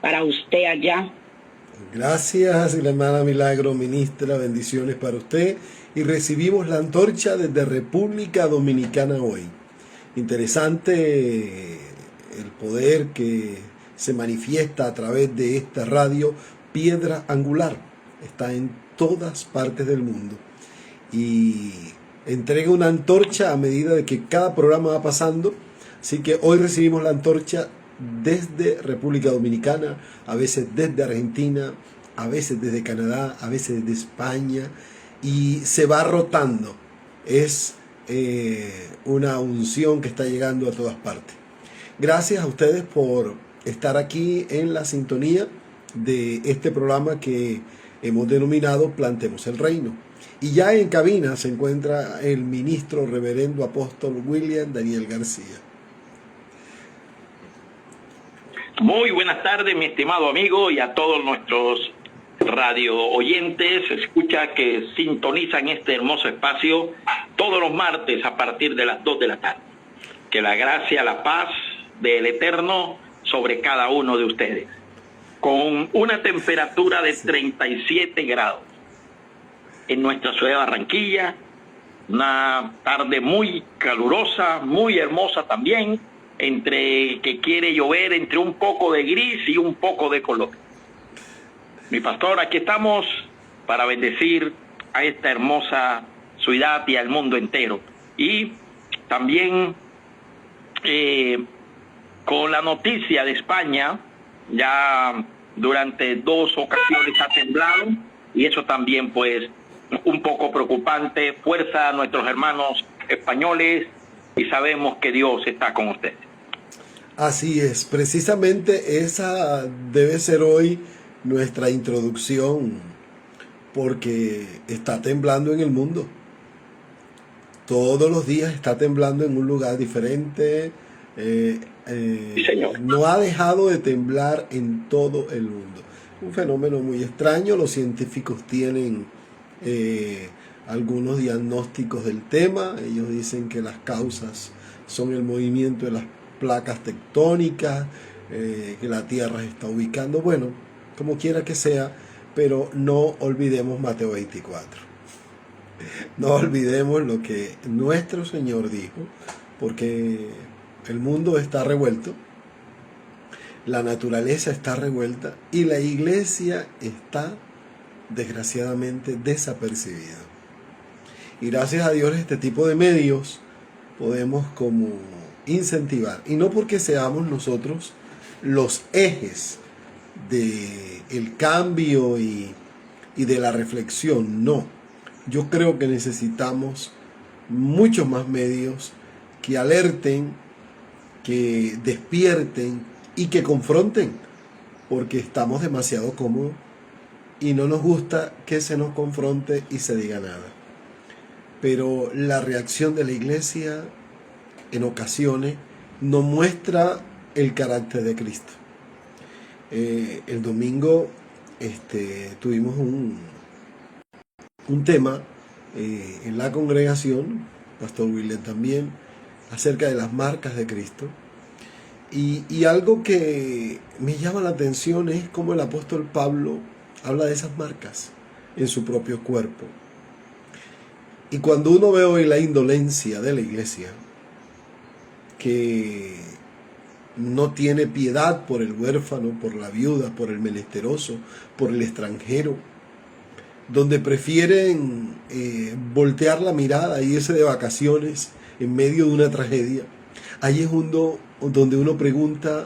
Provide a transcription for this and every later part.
Para usted allá. Gracias, la hermana Milagro, ministra, bendiciones para usted. Y recibimos la antorcha desde República Dominicana hoy. Interesante el poder que se manifiesta a través de esta radio Piedra Angular. Está en todas partes del mundo. Y entrega una antorcha a medida de que cada programa va pasando. Así que hoy recibimos la antorcha desde República Dominicana, a veces desde Argentina, a veces desde Canadá, a veces desde España, y se va rotando. Es una unción que está llegando a todas partes. Gracias a ustedes por estar aquí en la sintonía de este programa que hemos denominado Plantemos el Reino. Y ya en cabina se encuentra el ministro reverendo apóstol William Daniel García. Muy buenas tardes, mi estimado amigo, y a todos nuestros radio oyentes, escucha que sintonizan este hermoso espacio todos los martes a partir de las 2 de la tarde. Que la gracia, la paz del Eterno sobre cada uno de ustedes. Con una temperatura de 37 grados en nuestra ciudad de Barranquilla, una tarde muy calurosa, muy hermosa también, entre que quiere llover, entre un poco de gris y un poco de color. Mi pastor, aquí estamos para bendecir a esta hermosa ciudad y al mundo entero. Y también con la noticia de España, ya durante 2 ocasiones ha temblado, y eso también pues un poco preocupante. Fuerza a nuestros hermanos españoles, y sabemos que Dios está con ustedes. Así es, precisamente esa debe ser hoy nuestra introducción, porque está temblando en el mundo. Todos los días está temblando en un lugar diferente. Sí, señor. No ha dejado de temblar en todo el mundo. Un fenómeno muy extraño. Los científicos tienen algunos diagnósticos del tema. Ellos dicen que las causas son el movimiento de las placas tectónicas, que la Tierra está ubicando. Bueno, como quiera que sea, pero no olvidemos Mateo 24. No olvidemos lo que nuestro Señor dijo, porque el mundo está revuelto, la naturaleza está revuelta y la iglesia está desgraciadamente desapercibida. Y gracias a Dios este tipo de medios podemos como incentivar, y no porque seamos nosotros los ejes del cambio y de la reflexión, no. Yo creo que necesitamos muchos más medios que alerten, que despierten y que confronten, porque estamos demasiado cómodos y no nos gusta que se nos confronte y se diga nada. Pero la reacción de la iglesia en ocasiones no muestra el carácter de Cristo. El domingo tuvimos un tema en la congregación, Pastor William también, acerca de las marcas de Cristo. Y algo que me llama la atención es cómo el apóstol Pablo habla de esas marcas en su propio cuerpo. Y cuando uno ve hoy la indolencia de la iglesia, que no tiene piedad por el huérfano, por la viuda, por el menesteroso, por el extranjero, donde prefieren voltear la mirada y irse de vacaciones en medio de una tragedia. Ahí es donde uno pregunta,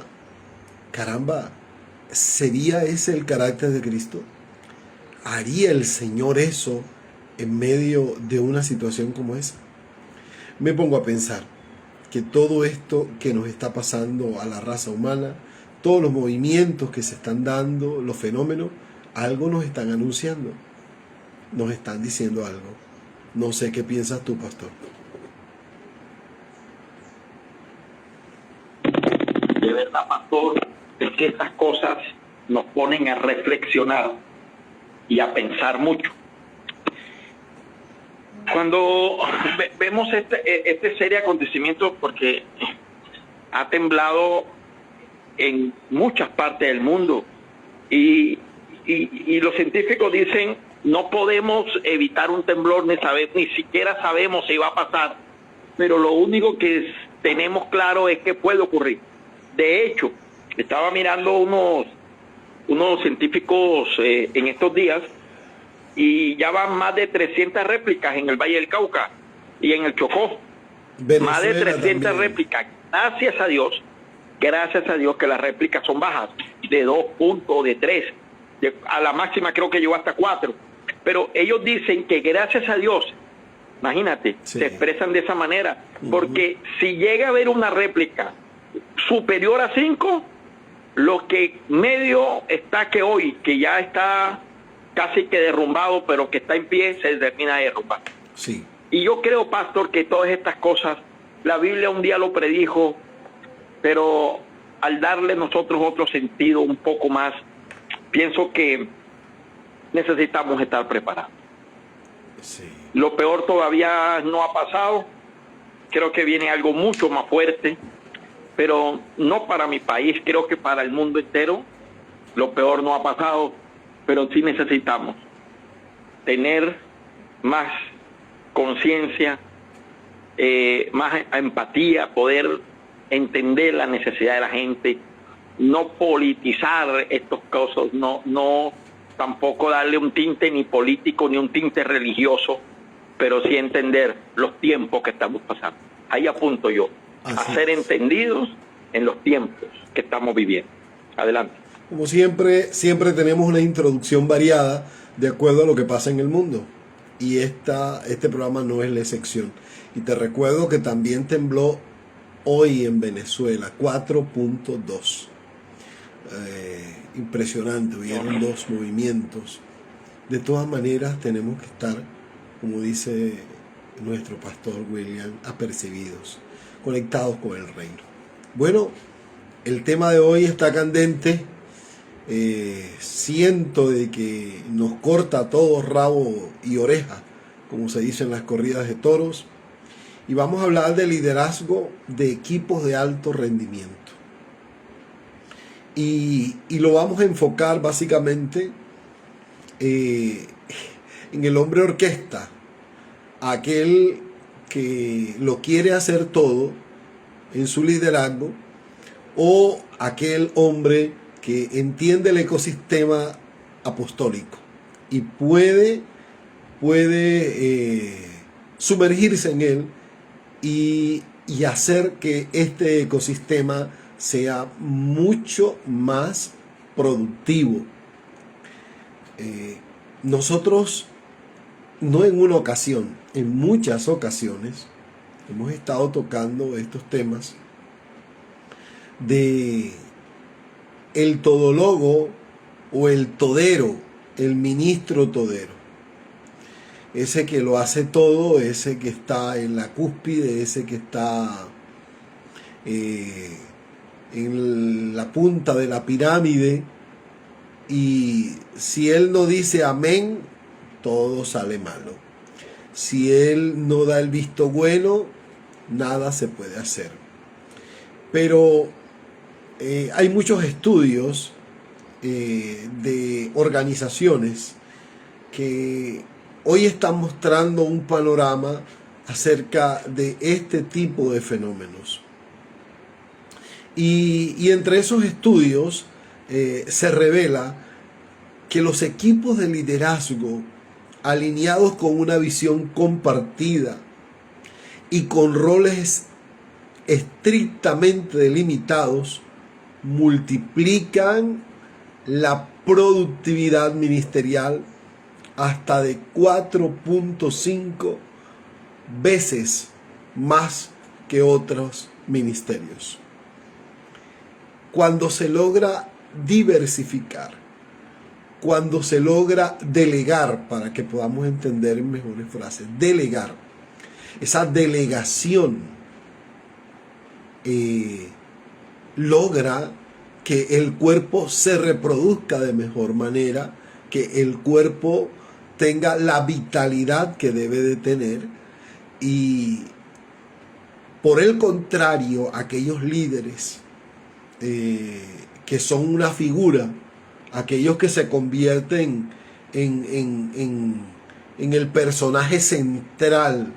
caramba, ¿sería ese el carácter de Cristo? ¿Haría el Señor eso en medio de una situación como esa? Me pongo a pensar que todo esto que nos está pasando a la raza humana, todos los movimientos que se están dando, los fenómenos, algo nos están anunciando, nos están diciendo algo. No sé qué piensas tú, pastor. De verdad, pastor, es que estas cosas nos ponen a reflexionar y a pensar mucho. Cuando vemos este serie de acontecimientos, porque ha temblado en muchas partes del mundo. Y los científicos dicen, no podemos evitar un temblor, ni siquiera sabemos si va a pasar, pero lo único que tenemos claro es que puede ocurrir. De hecho, estaba mirando unos científicos en estos días, y ya van más de 300 réplicas en el Valle del Cauca y en el Chocó. Venezuela más de 300 también. réplicas. Gracias a Dios que las réplicas son bajas, de 2 puntos, de 3, a la máxima creo que llegó hasta 4. Pero ellos dicen que gracias a Dios, imagínate, Sí. se expresan de esa manera, porque si llega a haber una réplica superior a 5, lo que medio está que hoy, que ya está casi que derrumbado, pero que está en pie, se termina de derrumbar. Sí. Y yo creo, pastor, que todas estas cosas, la Biblia un día lo predijo, pero al darle nosotros otro sentido un poco más, pienso que necesitamos estar preparados. Sí. Lo peor todavía no ha pasado, creo que viene algo mucho más fuerte, pero no para mi país, creo que para el mundo entero. Lo peor no ha pasado, pero sí necesitamos tener más conciencia, más empatía, poder entender la necesidad de la gente, no politizar estos casos, no tampoco darle un tinte ni político ni un tinte religioso, pero sí entender los tiempos que estamos pasando. Ahí apunto yo, Así a ser es. entendidos en los tiempos que estamos viviendo. Adelante. Como siempre tenemos una introducción variada de acuerdo a lo que pasa en el mundo. Y este programa no es la excepción. Y te recuerdo que también tembló hoy en Venezuela, 4.2. Impresionante, hubieron 2 movimientos. De todas maneras tenemos que estar, como dice nuestro pastor William, apercibidos, conectados con el reino. Bueno, el tema de hoy está candente. Siento de que nos corta todo rabo y oreja, como se dice en las corridas de toros, y vamos a hablar de liderazgo de equipos de alto rendimiento, y lo vamos a enfocar básicamente en el hombre orquesta, aquel que lo quiere hacer todo en su liderazgo, o aquel hombre que entiende el ecosistema apostólico y puede sumergirse en él y hacer que este ecosistema sea mucho más productivo. Nosotros, no en una ocasión, en muchas ocasiones, hemos estado tocando estos temas de el todólogo o el todero, el ministro todero, ese que lo hace todo, ese que está en la cúspide, ese que está en la punta de la pirámide, y si él no dice amén, todo sale malo. Si él no da el visto bueno, nada se puede hacer. Pero hay muchos estudios de organizaciones que hoy están mostrando un panorama acerca de este tipo de fenómenos. Y entre esos estudios se revela que los equipos de liderazgo alineados con una visión compartida y con roles estrictamente delimitados multiplican la productividad ministerial hasta de 4.5 veces más que otros ministerios. Cuando se logra diversificar, cuando se logra delegar, para que podamos entender en mejores frases, delegar, esa delegación logra que el cuerpo se reproduzca de mejor manera, que el cuerpo tenga la vitalidad que debe de tener, y por el contrario, aquellos líderes que son una figura, aquellos que se convierten en el personaje central,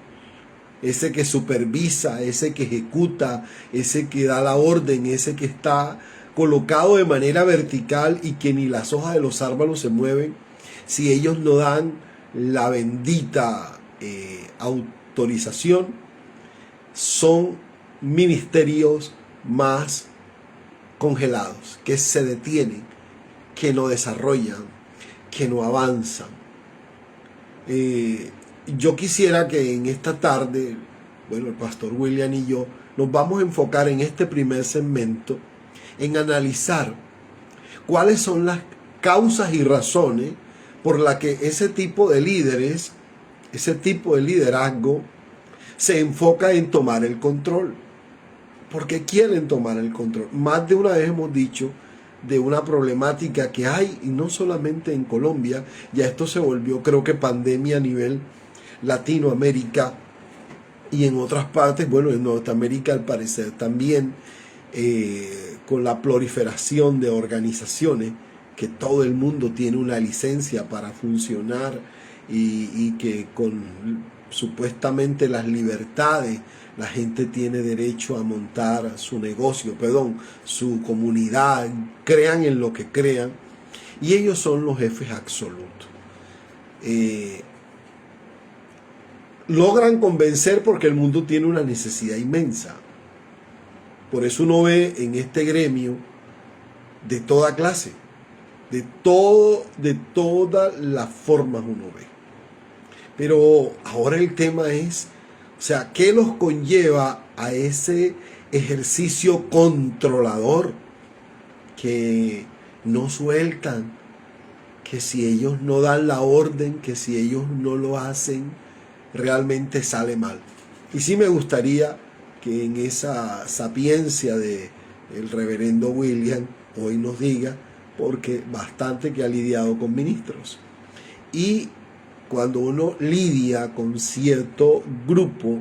ese que supervisa, ese que ejecuta, ese que da la orden, ese que está colocado de manera vertical y que ni las hojas de los árboles se mueven, si ellos no dan la bendita autorización, son ministerios más congelados, que se detienen, que no desarrollan, que no avanzan. Yo quisiera que en esta tarde, bueno, el pastor William y yo nos vamos a enfocar en este primer segmento en analizar cuáles son las causas y razones por las que ese tipo de líderes, ese tipo de liderazgo se enfoca en tomar el control. Porque quieren tomar el control. Más de una vez hemos dicho de una problemática que hay, y no solamente en Colombia, ya esto se volvió, creo que pandemia a nivel Latinoamérica y en otras partes, bueno, en Norteamérica al parecer también, con la proliferación de organizaciones, que todo el mundo tiene una licencia para funcionar y que con supuestamente las libertades, la gente tiene derecho a montar su negocio, su comunidad, crean en lo que crean, y ellos son los jefes absolutos. Logran convencer porque el mundo tiene una necesidad inmensa. Por eso uno ve en este gremio de toda clase, de todas las formas uno ve. Pero ahora el tema es, o sea, ¿qué los conlleva a ese ejercicio controlador que no sueltan? Que si ellos no dan la orden, que si ellos no lo hacen, realmente sale mal. Y sí me gustaría que en esa sapiencia de el reverendo William hoy nos diga, porque bastante que ha lidiado con ministros. Y cuando uno lidia con cierto grupo,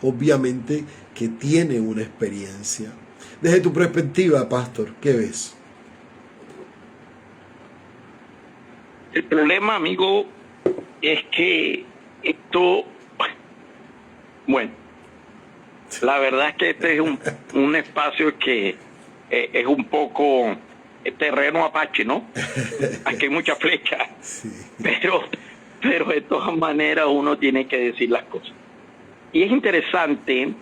obviamente que tiene una experiencia. Desde tu perspectiva, pastor, ¿qué ves? El problema, amigo, es que esto, bueno, la verdad es que este es un espacio que es un poco terreno apache, ¿no? Aquí hay mucha flecha, sí. pero de todas maneras uno tiene que decir las cosas. Y es interesante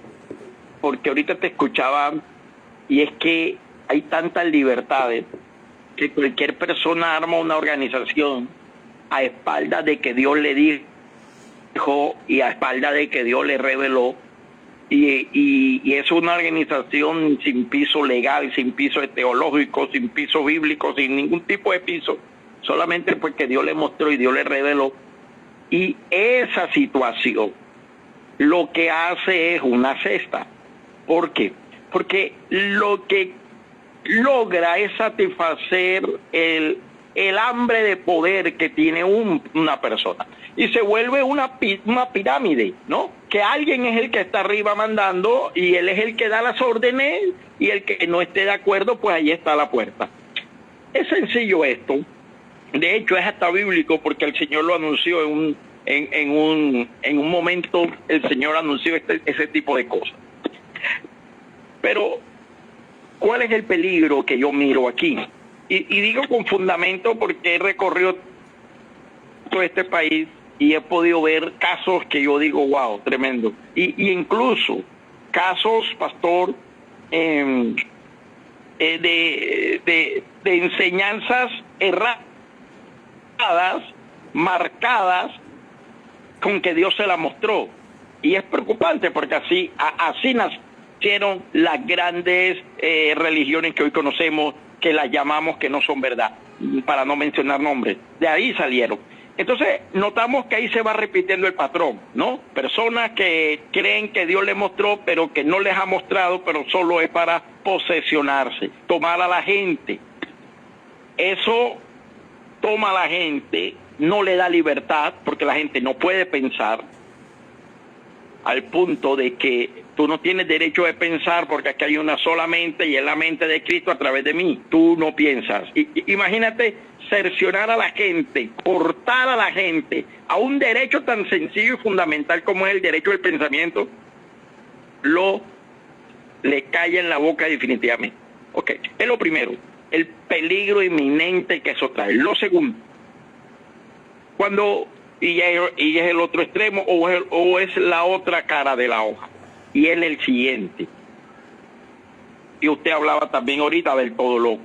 porque ahorita te escuchaba y es que hay tantas libertades que cualquier persona arma una organización a espaldas de que Dios le dijo y a espaldas de que Dios le reveló, y es una organización sin piso legal, sin piso teológico, sin piso bíblico, sin ningún tipo de piso, solamente porque Dios le mostró y Dios le reveló. Y esa situación lo que hace es una cesta. ¿Por qué? Porque lo que logra es satisfacer el hambre de poder que tiene una persona. Y se vuelve una pirámide, ¿no? Que alguien es el que está arriba mandando y él es el que da las órdenes, y el que no esté de acuerdo, pues ahí está la puerta. Es sencillo esto. De hecho, es hasta bíblico porque el Señor lo anunció en un momento. El Señor anunció ese tipo de cosas. Pero, ¿cuál es el peligro que yo miro aquí? Y digo con fundamento porque he recorrido todo este país y he podido ver casos que yo digo, wow, tremendo. Y incluso casos, pastor, de enseñanzas erradas, marcadas, con que Dios se la mostró. Y es preocupante porque así nacieron las grandes religiones que hoy conocemos, que las llamamos que no son verdad, para no mencionar nombres. De ahí salieron. Entonces notamos que ahí se va repitiendo el patrón, ¿no? Personas que creen que Dios les mostró, pero que no les ha mostrado, pero solo es para posesionarse, tomar a la gente. Eso toma a la gente, no le da libertad, porque la gente no puede pensar. al punto de que tú no tienes derecho de pensar porque aquí hay una sola mente y es la mente de Cristo a través de mí. Tú no piensas. Imagínate cercionar a la gente, cortar a la gente a un derecho tan sencillo y fundamental como es el derecho del pensamiento. Le cae en la boca definitivamente. Ok, es lo primero, el peligro inminente que eso trae. Lo segundo, y es el otro extremo o es la otra cara de la hoja, y es el siguiente. Y usted hablaba también ahorita del todo loco,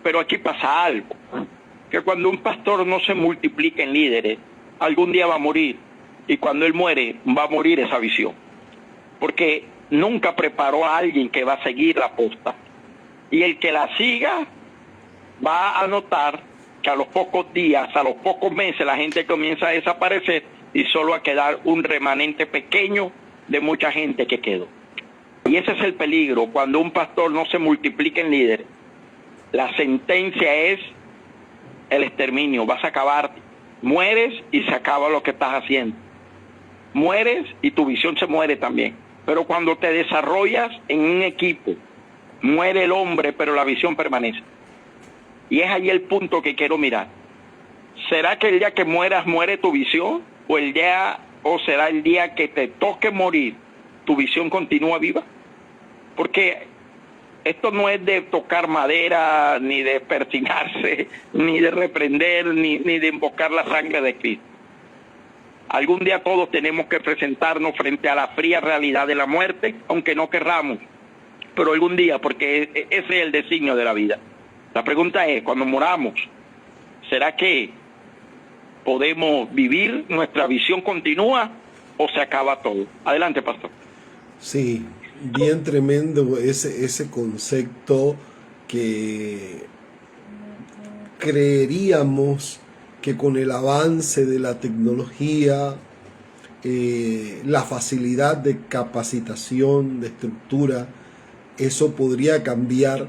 pero aquí pasa algo, que cuando un pastor no se multiplica en líderes, algún día va a morir, y cuando él muere, va a morir esa visión, porque nunca preparó a alguien que va a seguir la posta, y el que la siga va a notar que a los pocos días, a los pocos meses, la gente comienza a desaparecer y solo a quedar un remanente pequeño de mucha gente que quedó. Y ese es el peligro, cuando un pastor no se multiplica en líderes. La sentencia es el exterminio, vas a acabar, mueres y se acaba lo que estás haciendo. Mueres y tu visión se muere también. Pero cuando te desarrollas en un equipo, muere el hombre, pero la visión permanece. Y es ahí el punto que quiero mirar. ¿Será que el día que mueras muere tu visión? ¿O será el día que te toque morir, tu visión continúa viva? Porque esto no es de tocar madera, ni de persignarse, ni de reprender, ni de invocar la sangre de Cristo. Algún día todos tenemos que presentarnos frente a la fría realidad de la muerte, aunque no querramos. Pero algún día, porque ese es el designio de la vida. La pregunta es, cuando moramos, ¿será que podemos vivir, nuestra visión continúa o se acaba todo? Adelante, pastor. Sí, bien tremendo ese concepto que creeríamos que con el avance de la tecnología, la facilidad de capacitación, de estructura, eso podría cambiar.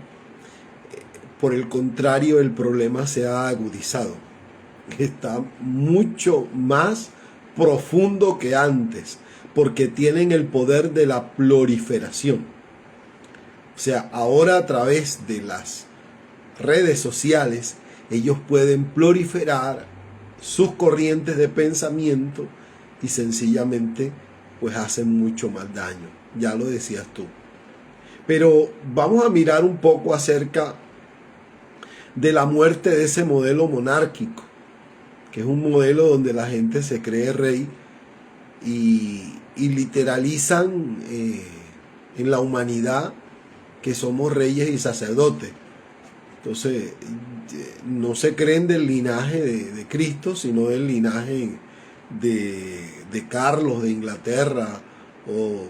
Por el contrario, el problema se ha agudizado. Está mucho más profundo que antes, porque tienen el poder de la proliferación. O sea, ahora a través de las redes sociales, ellos pueden proliferar sus corrientes de pensamiento y sencillamente pues hacen mucho más daño. Ya lo decías tú. Pero vamos a mirar un poco acerca de la muerte de ese modelo monárquico, que es un modelo donde la gente se cree rey y literalizan en la humanidad que somos reyes y sacerdotes. Entonces no se creen del linaje de Cristo, sino del linaje de Carlos de Inglaterra o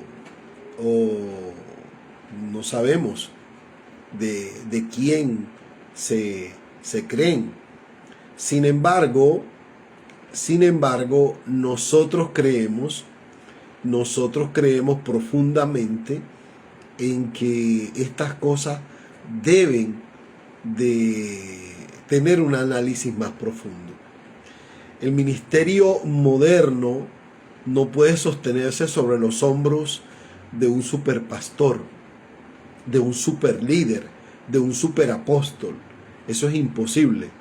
no sabemos de quién se creen. Sin embargo, nosotros creemos profundamente en que estas cosas deben de tener un análisis más profundo. El ministerio moderno no puede sostenerse sobre los hombros de un superpastor, de un superlíder, de un superapóstol. Eso es imposible.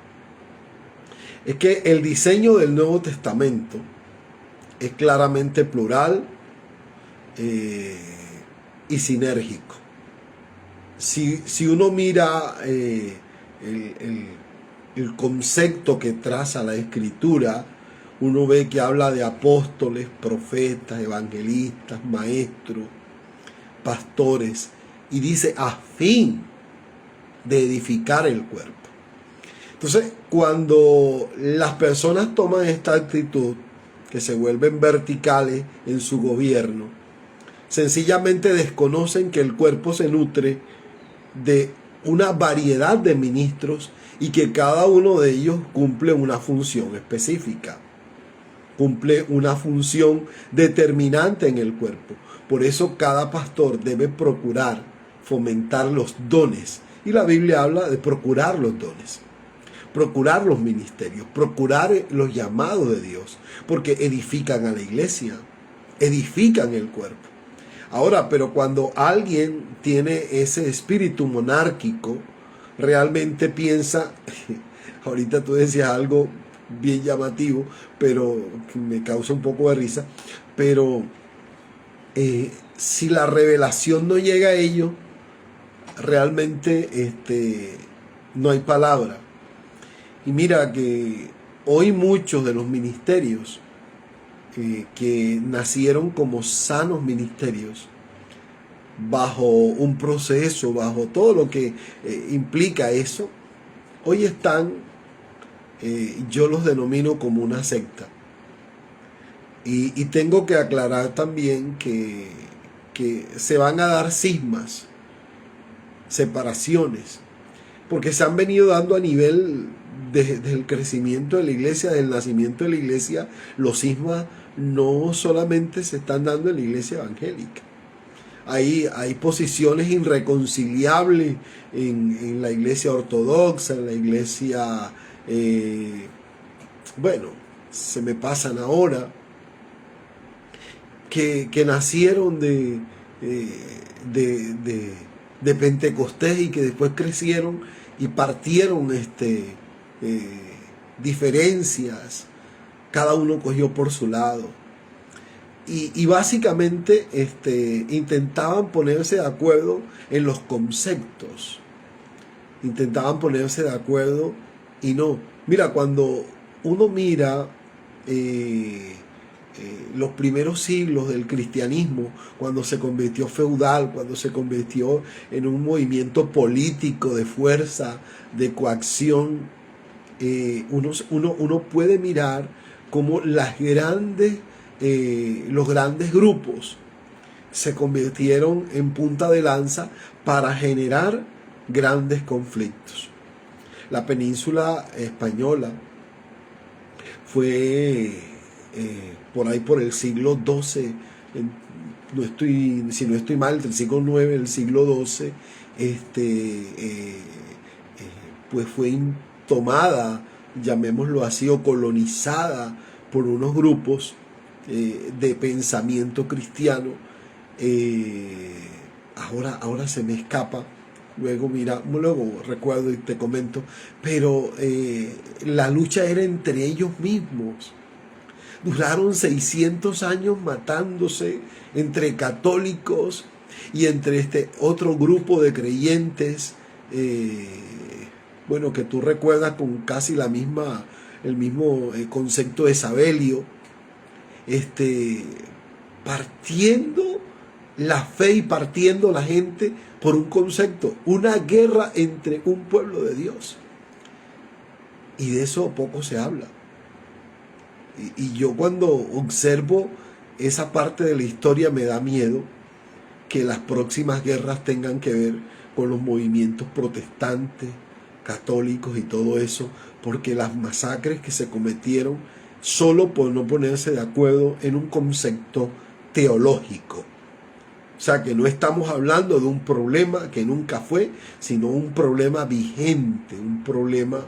Es que el diseño del Nuevo Testamento es claramente plural y sinérgico. Si uno mira el concepto que traza la Escritura, uno ve que habla de apóstoles, profetas, evangelistas, maestros, pastores, y dice a fin de edificar el cuerpo. Entonces, cuando las personas toman esta actitud, que se vuelven verticales en su gobierno, sencillamente desconocen que el cuerpo se nutre de una variedad de ministros y que cada uno de ellos cumple una función específica, cumple una función determinante en el cuerpo. Por eso cada pastor debe procurar fomentar los dones, y la Biblia habla de procurar los dones, procurar los ministerios, procurar los llamados de Dios, porque edifican a la iglesia, edifican el cuerpo. Ahora, pero cuando alguien tiene ese espíritu monárquico, realmente piensa, ahorita tú decías algo bien llamativo, pero que me causa un poco de risa, pero si la revelación no llega a ellos, realmente no hay palabra. Y mira que hoy muchos de los ministerios que nacieron como sanos ministerios, bajo un proceso, bajo todo lo que implica eso, hoy están, yo los denomino como una secta. Y tengo que aclarar también que se van a dar cismas, separaciones, porque se han venido dando a nivel del crecimiento de la iglesia, del nacimiento de la iglesia. Los cismas no solamente se están dando en la iglesia evangélica. Hay posiciones irreconciliables en la iglesia ortodoxa, en la iglesia, bueno, se me pasan ahora, que nacieron de Pentecostés y que después crecieron y partieron diferencias, cada uno cogió por su lado y básicamente intentaban ponerse de acuerdo en los conceptos, intentaban ponerse de acuerdo y no. Mira, cuando uno mira los primeros siglos del cristianismo, cuando se convirtió feudal, cuando se convirtió en un movimiento político de fuerza, de coacción, uno puede mirar cómo los grandes grupos se convirtieron en punta de lanza para generar grandes conflictos. La península española fue por ahí por el siglo XII, si no estoy mal, entre el siglo IX y el siglo XII, pues fue tomada, llamémoslo así, o colonizada por unos grupos de pensamiento cristiano. Ahora se me escapa, luego recuerdo y te comento, pero la lucha era entre ellos mismos. Duraron 600 años matándose entre católicos y entre este otro grupo de creyentes, bueno, que tú recuerdas con casi el mismo concepto de Sabelio, partiendo la fe y partiendo la gente por un concepto, una guerra entre un pueblo de Dios. Y de eso poco se habla. Y yo cuando observo esa parte de la historia me da miedo que las próximas guerras tengan que ver con los movimientos protestantes, católicos y todo eso, porque las masacres que se cometieron solo por no ponerse de acuerdo en un concepto teológico. O sea, que no estamos hablando de un problema que nunca fue, sino un problema vigente, un problema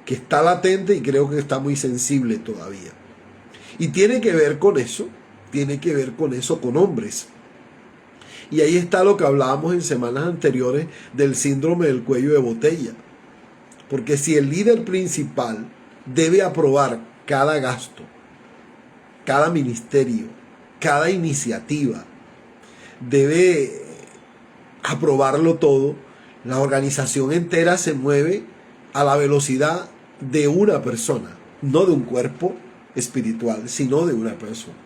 que está latente y creo que está muy sensible todavía. Y tiene que ver con eso, con hombres. Y ahí está lo que hablábamos en semanas anteriores del síndrome del cuello de botella. Porque si el líder principal debe aprobar cada gasto, cada ministerio, cada iniciativa, debe aprobarlo todo, la organización entera se mueve a la velocidad de una persona, no de un cuerpo espiritual, sino de una persona.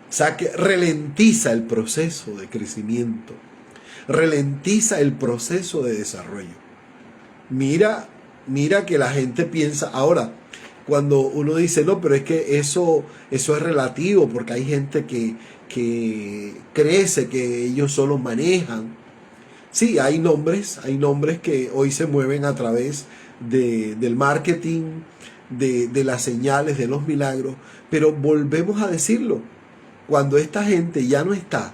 O sea que ralentiza el proceso de crecimiento, ralentiza el proceso de desarrollo. Mira que la gente piensa, ahora, cuando uno dice, no, pero es que eso es relativo, porque hay gente que crece, que ellos solo manejan. Sí, hay nombres que hoy se mueven a través del marketing, de las señales, de los milagros, pero volvemos a decirlo, cuando esta gente ya no está,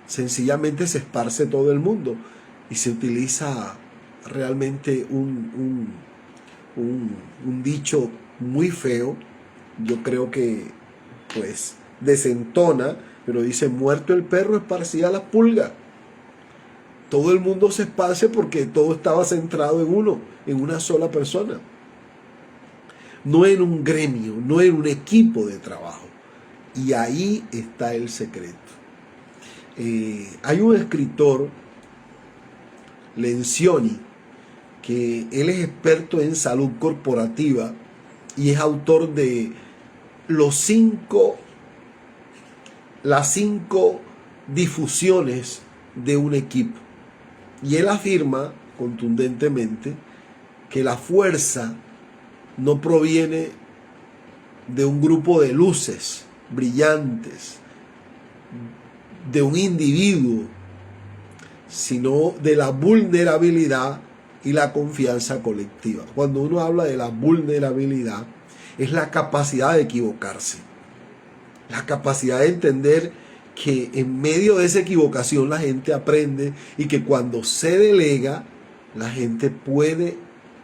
sencillamente se esparce todo el mundo y se utiliza realmente un dicho muy feo. Yo creo que pues desentona, pero dice, muerto el perro, esparcida la pulga. Todo el mundo se esparce porque todo estaba centrado en uno, en una sola persona. No en un gremio, no en un equipo de trabajo. Y ahí está el secreto. Hay un escritor, Lencioni, que él es experto en salud corporativa y es autor de las 5 difusiones de un equipo. Y él afirma contundentemente que la fuerza no proviene de un grupo de luces brillantes, de un individuo, sino de la vulnerabilidad y la confianza colectiva. Cuando uno habla de la vulnerabilidad, es la capacidad de equivocarse, la capacidad de entender que en medio de esa equivocación la gente aprende y que cuando se delega, la gente puede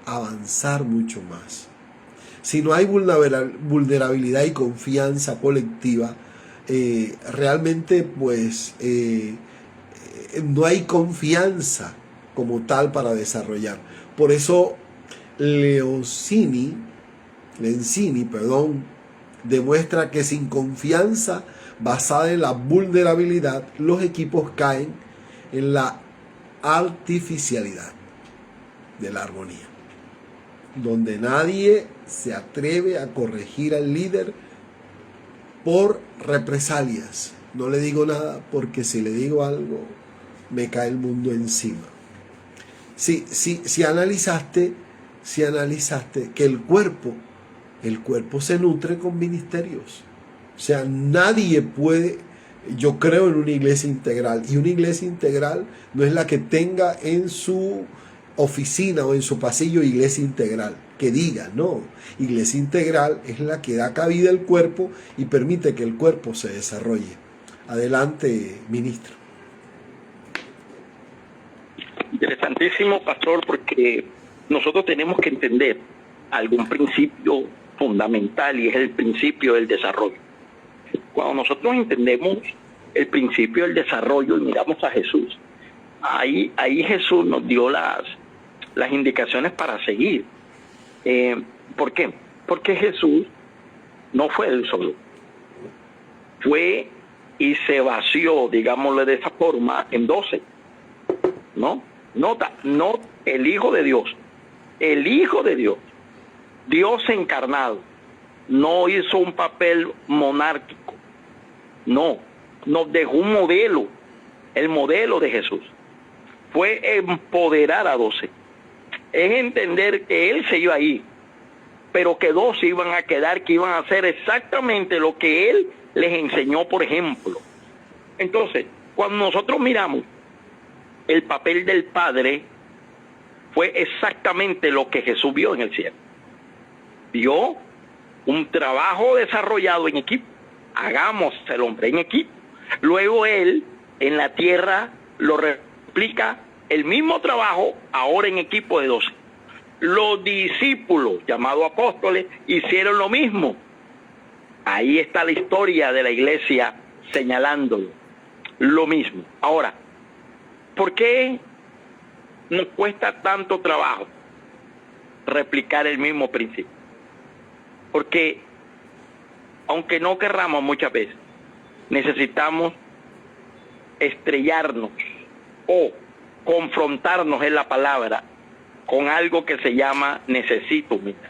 avanzar mucho más. Si no hay vulnerabilidad y confianza colectiva, realmente pues no hay confianza como tal para desarrollar. Por eso Lencini, demuestra que sin confianza basada en la vulnerabilidad, los equipos caen en la artificialidad de la armonía, donde nadie se atreve a corregir al líder por represalias. No le digo nada porque si le digo algo me cae el mundo encima. Si analizaste que el cuerpo se nutre con ministerios. O sea, nadie puede, yo creo en una iglesia integral, y una iglesia integral no es la que tenga en su oficina o en su pasillo iglesia integral, que diga, no, iglesia integral es la que da cabida al cuerpo y permite que el cuerpo se desarrolle. Adelante, ministro. Interesantísimo, pastor, porque nosotros tenemos que entender algún principio fundamental y es el principio del desarrollo. Cuando nosotros entendemos el principio del desarrollo y miramos a Jesús, ahí Jesús nos dio las indicaciones para seguir. ¿Por qué? Porque Jesús no fue él solo. Fue y se vació, digámosle de esa forma, en 12. ¿No? Nota, no el Hijo de Dios. El Hijo de Dios. Dios encarnado. No hizo un papel monárquico. No. Nos dejó un modelo. El modelo de Jesús. Fue empoderar a 12. Es entender que Él se iba a ir, pero que 12 iban a quedar, que iban a hacer exactamente lo que Él les enseñó, por ejemplo. Entonces, cuando nosotros miramos el papel del Padre, fue exactamente lo que Jesús vio en el cielo. Vio un trabajo desarrollado en equipo. Hagamos el hombre en equipo. Luego Él, en la tierra, lo replica el mismo trabajo, ahora en equipo de 12. Los discípulos, llamados apóstoles, hicieron lo mismo. Ahí está la historia de la iglesia señalándolo. Lo mismo. Ahora, ¿por qué nos cuesta tanto trabajo replicar el mismo principio? Porque, aunque no querramos muchas veces, necesitamos estrellarnos o confrontarnos en la palabra con algo que se llama necesito humildad.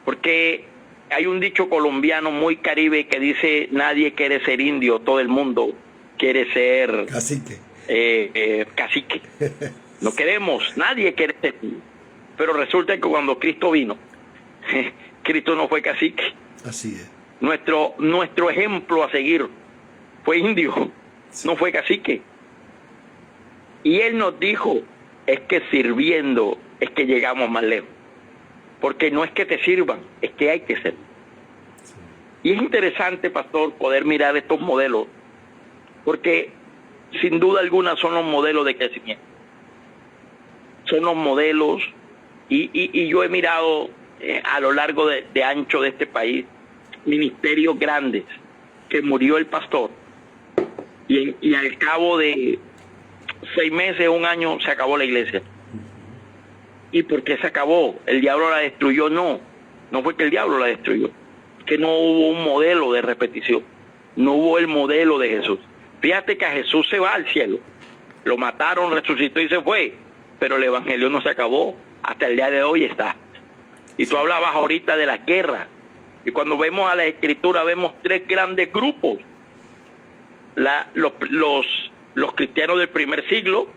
Porque hay un dicho colombiano muy caribe que dice, nadie quiere ser indio, todo el mundo quiere ser cacique. Cacique. No queremos, nadie quiere ser indio. Pero resulta que cuando Cristo vino, Cristo no fue cacique. Así es. Nuestro ejemplo a seguir fue indio, sí. No fue cacique. Y Él nos dijo, es que sirviendo es que llegamos más lejos. Porque no es que te sirvan, es que hay que ser. Sí. Y es interesante, pastor, poder mirar estos modelos, porque sin duda alguna son los modelos de crecimiento. Son los modelos, y yo he mirado a lo largo de ancho de este país, ministerios grandes que murió el pastor y al cabo de 6 meses, 1 año, se acabó la iglesia. ¿Y por qué se acabó? ¿El diablo la destruyó? No fue que el diablo la destruyó, que no hubo un modelo de repetición, no hubo el modelo de Jesús. Fíjate que a Jesús se va al cielo, lo mataron, resucitó y se fue, pero el evangelio no se acabó, hasta el día de hoy está. Y tú hablabas ahorita de la guerra, y cuando vemos a la escritura vemos 3 grandes grupos: los cristianos del primer siglo,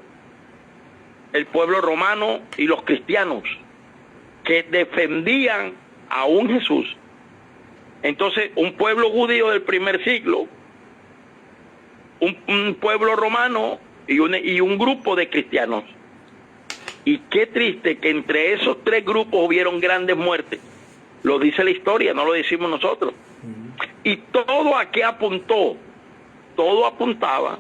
el pueblo romano y los cristianos, que defendían a un Jesús. Entonces, un pueblo judío del primer siglo, un pueblo romano y un grupo de cristianos. Y qué triste que entre esos 3 grupos hubieron grandes muertes. Lo dice la historia, no lo decimos nosotros. ¿Y todo a qué apuntó? Todo apuntaba,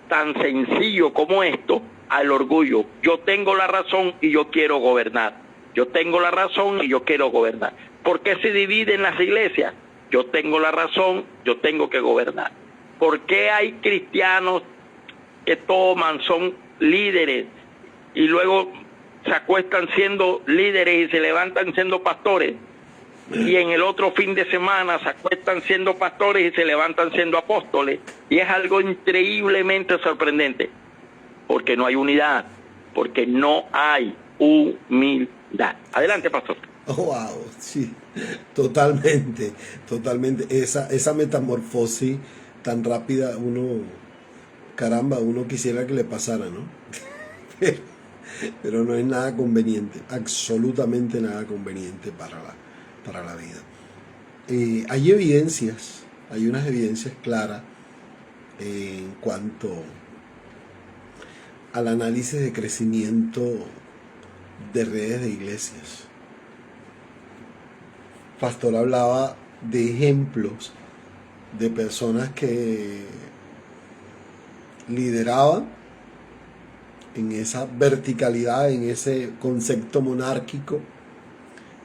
tan sencillo como esto, al orgullo. Yo tengo la razón y yo quiero gobernar. Yo tengo la razón y yo quiero gobernar. ¿Por qué se dividen las iglesias? Yo tengo la razón, yo tengo que gobernar. ¿Por qué hay cristianos que toman, son líderes y luego se acuestan siendo líderes y se levantan siendo pastores? Y en el otro fin de semana se acuestan siendo pastores y se levantan siendo apóstoles. Y es algo increíblemente sorprendente. Porque no hay unidad. Porque no hay humildad. Adelante, pastor. Oh, wow, sí, totalmente. Esa metamorfosis tan rápida, uno quisiera que le pasara, ¿no? Pero no es nada conveniente, absolutamente nada conveniente para la vida. Hay unas evidencias claras en cuanto al análisis de crecimiento de redes de iglesias. Pastor hablaba de ejemplos de personas que lideraban en esa verticalidad, en ese concepto monárquico,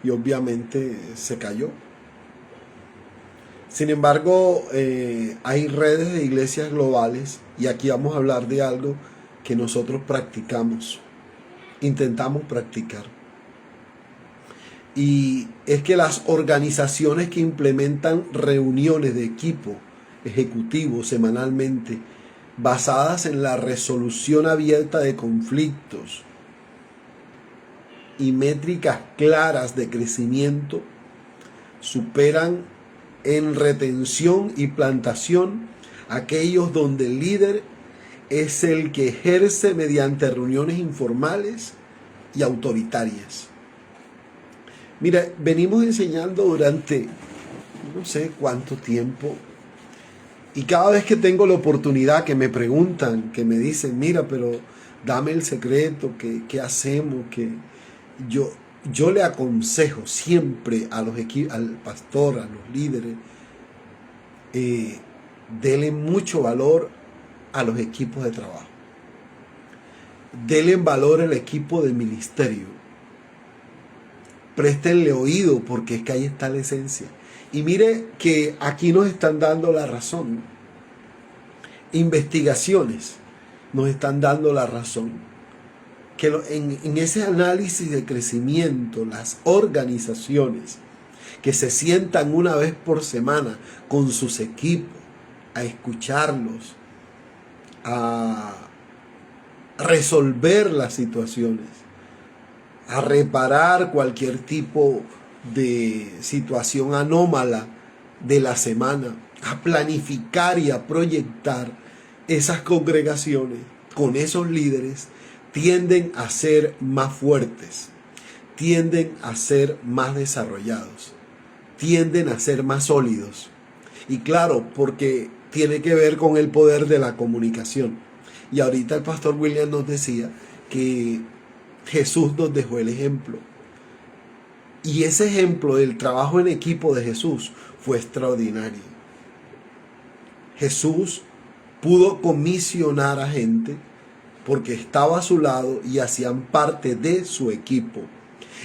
y obviamente se cayó. Sin embargo, hay redes de iglesias globales, y aquí vamos a hablar de algo que nosotros intentamos practicar. Y es que las organizaciones que implementan reuniones de equipo ejecutivo semanalmente basadas en la resolución abierta de conflictos y métricas claras de crecimiento superan en retención y plantación aquellos donde el líder es el que ejerce mediante reuniones informales y autoritarias. Mira, venimos enseñando durante no sé cuánto tiempo, y cada vez que tengo la oportunidad que me preguntan, que me dicen, mira, pero dame el secreto, ¿qué hacemos? Que yo le aconsejo siempre a los al pastor, a los líderes, denle mucho valor a los equipos de trabajo. Denle valor al equipo de ministerio. Préstenle oído, porque es que ahí está la esencia. Y mire que aquí nos están dando la razón. Investigaciones nos están dando la razón. Que en ese análisis de crecimiento, las organizaciones que se sientan una vez por semana con sus equipos, a escucharlos, a resolver las situaciones, a reparar cualquier tipo de situación anómala de la semana, a planificar y a proyectar, esas congregaciones con esos líderes tienden a ser más fuertes, tienden a ser más desarrollados, tienden a ser más sólidos. Y claro, porque tiene que ver con el poder de la comunicación. Y ahorita el pastor William nos decía que Jesús nos dejó el ejemplo. Y ese ejemplo del trabajo en equipo de Jesús fue extraordinario. Jesús pudo comisionar a gente porque estaba a su lado y hacían parte de su equipo.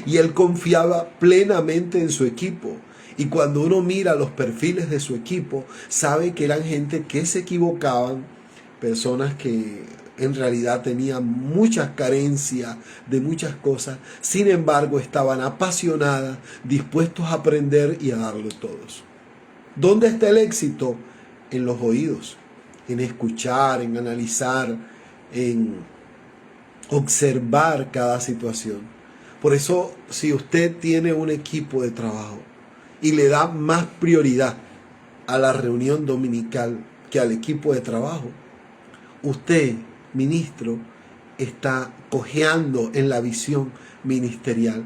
Y él confiaba plenamente en su equipo. Y cuando uno mira los perfiles de su equipo, sabe que eran gente que se equivocaban, personas que en realidad tenían muchas carencias de muchas cosas, sin embargo estaban apasionadas, dispuestos a aprender y a darlo todos. ¿Dónde está el éxito? En los oídos, en escuchar, en analizar, en observar cada situación. Por eso, si usted tiene un equipo de trabajo y le da más prioridad a la reunión dominical que al equipo de trabajo, usted, ministro, está cojeando en la visión ministerial.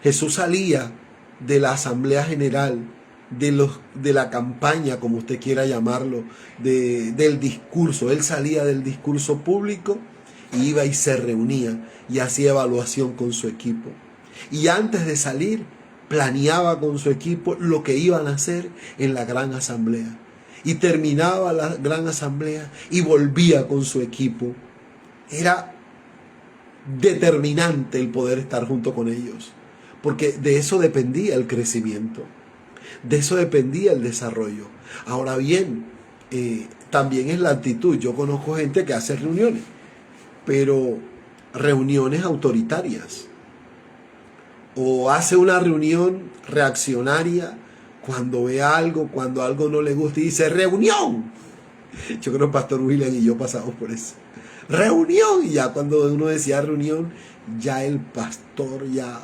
Jesús salía de la asamblea general, de la campaña, como usted quiera llamarlo, del discurso. Él salía del discurso público y iba y se reunía y hacía evaluación con su equipo. Y antes de salir, planeaba con su equipo lo que iban a hacer en la gran asamblea. Y terminaba la gran asamblea y volvía con su equipo. Era determinante el poder estar junto con ellos, porque de eso dependía el crecimiento, de eso dependía el desarrollo. Ahora bien, también es la actitud. Yo conozco gente que hace reuniones, pero reuniones autoritarias, o hace una reunión reaccionaria cuando ve algo, cuando algo no le gusta y dice ¡reunión! Yo creo que Pastor William y yo pasamos por eso. ¡Reunión! Y ya cuando uno decía reunión, ya el pastor ya,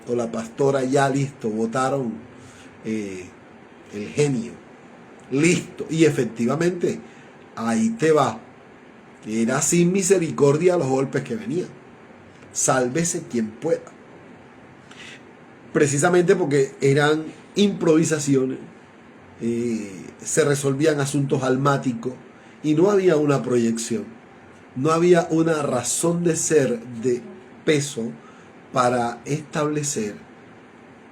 o la pastora ya listo, votaron el genio. Listo. Y efectivamente, ahí te va. Era sin misericordia los golpes que venían. Sálvese quien pueda. Precisamente porque eran improvisaciones, se resolvían asuntos almáticos y no había una proyección, no había una razón de ser de peso para establecer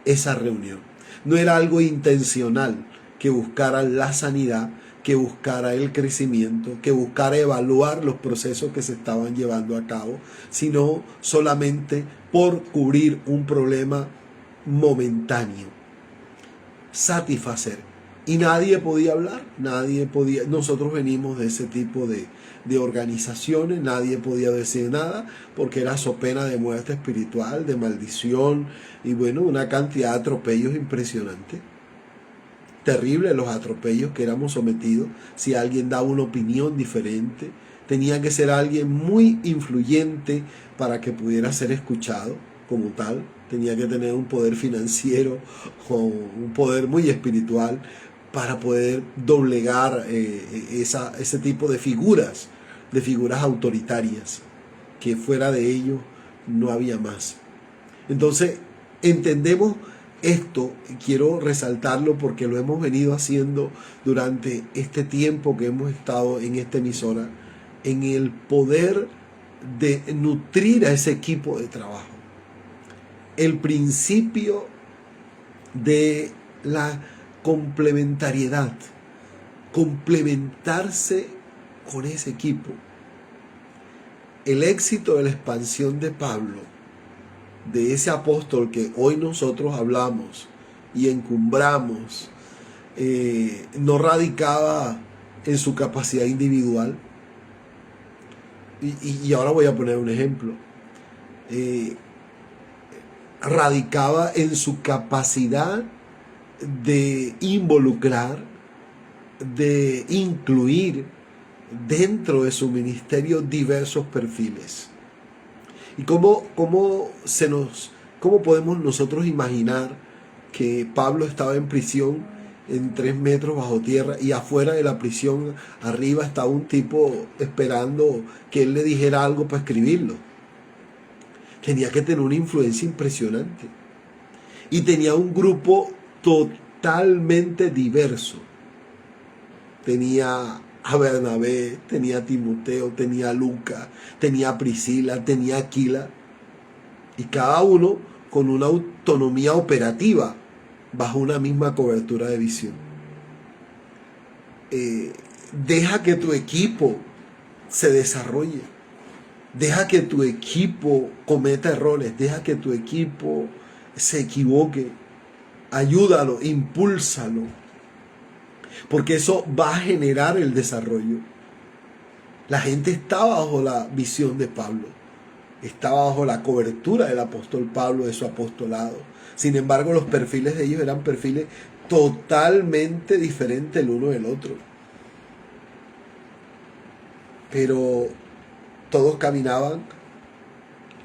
esa reunión. No era algo intencional que buscara la sanidad, que buscara el crecimiento, que buscara evaluar los procesos que se estaban llevando a cabo, sino solamente por cubrir un problema momentáneo, satisfacer. Y nadie podía hablar, nadie podía. Nosotros venimos de ese tipo de organizaciones, nadie podía decir nada porque era so pena de muerte espiritual, de maldición y bueno, una cantidad de atropellos impresionantes. Terrible los atropellos que éramos sometidos. Si alguien daba una opinión diferente, tenía que ser alguien muy influyente para que pudiera ser escuchado como tal. Tenía que tener un poder financiero o un poder muy espiritual para poder doblegar ese tipo de figuras autoritarias, que fuera de ello no había más. Entonces, entendemos esto, y quiero resaltarlo porque lo hemos venido haciendo durante este tiempo que hemos estado en esta emisora, en el poder de nutrir a ese equipo de trabajo. El principio de la complementariedad, complementarse con ese equipo. El éxito de la expansión de Pablo, de ese apóstol que hoy nosotros hablamos y encumbramos, no radicaba en su capacidad individual. Y ahora voy a poner un ejemplo. Radicaba en su capacidad de involucrar, de incluir dentro de su ministerio diversos perfiles. ¿Y cómo podemos nosotros imaginar que Pablo estaba en prisión en 3 metros bajo tierra y afuera de la prisión arriba estaba un tipo esperando que él le dijera algo para escribirlo? Tenía que tener una influencia impresionante. Y tenía un grupo totalmente diverso. Tenía a Bernabé, tenía a Timoteo, tenía a Lucas, tenía a Priscila, tenía a Aquila. Y cada uno con una autonomía operativa bajo una misma cobertura de visión. Deja que tu equipo se desarrolle. Deja que tu equipo cometa errores. Deja que tu equipo se equivoque. ayúdalo, impúlsalo, porque eso va a generar el desarrollo. La gente estaba bajo la visión de Pablo, estaba bajo la cobertura del apóstol Pablo, de su apostolado. Sin embargo, los perfiles de ellos eran perfiles totalmente diferentes el uno del otro. Pero todos caminaban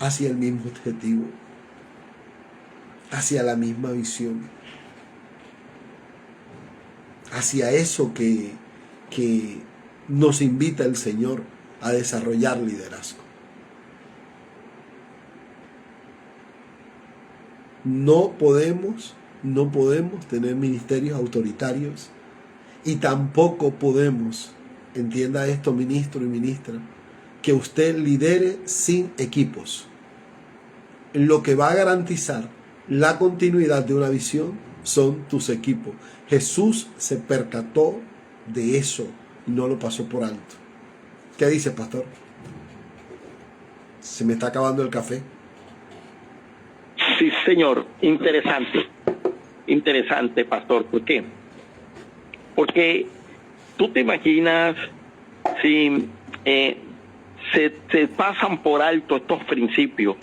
hacia el mismo objetivo, hacia la misma visión, hacia eso que nos invita el Señor a desarrollar liderazgo. No podemos tener ministerios autoritarios y tampoco podemos, entienda esto, ministro y ministra, que usted lidere sin equipos. Lo que va a garantizar la continuidad de una visión son tus equipos. Jesús se percató de eso y no lo pasó por alto. ¿Qué dice, pastor? Se me está acabando el café. Sí, señor. Interesante, pastor. ¿Por qué? Porque tú te imaginas si se pasan por alto estos principios,